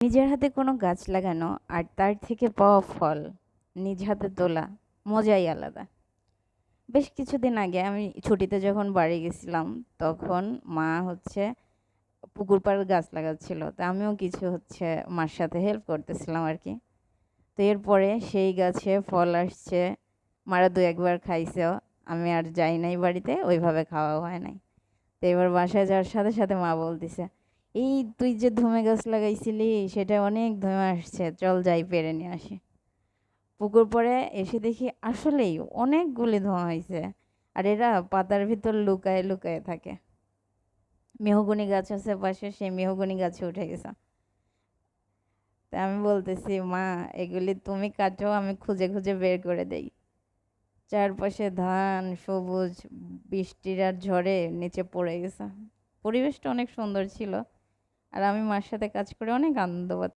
নিজের হাতে কোনো গাছ লাগানো আর তার থেকে পাওয়া ফল নিজ হাতে তোলা মজাই আলাদা। বেশ কিছুদিন আগে আমি ছুটিতে যখন বাড়ি গেছিলাম, তখন মা পুকুর পাড়ে গাছ লাগাচ্ছিল। তা আমিও কিছু মার সাথে হেল্প করতেছিলাম আর কি। তো এরপরে সেই গাছে ফল আসছে, মারা দু একবার খাইছেও। আমি আর যাই নাই বাড়িতে, ওইভাবে খাওয়াও হয় নাই। তো এবার বাসায় যাওয়ার সাথে সাথে মা বলতেছে, এই তুই যে ধুমে গাছ লাগাইছিলি সেটা অনেক ধুমে আসছে, চল যাই পেরে নিয়ে আসি। পুকুর পরে এসে দেখি আসলেই অনেকগুলি ধোঁয়া হয়েছে। আর এরা পাতার ভিতর লুকায় লুকায় থাকে। মেহগনি গাছ আছে পাশে, সেই মেহগনি গাছে উঠে গেছে। তা আমি বলতেছি, মা এগুলি তুমি কাটো, আমি খুঁজে খুঁজে বের করে দেই। চারপাশে ধান সবুজ, বৃষ্টির আর ঝড়ে নিচে পড়ে গেছে। পরিবেশটা অনেক সুন্দর ছিল। আর আমি মার সাথে কাজ করে অনেক আনন্দ পাচ্ছি।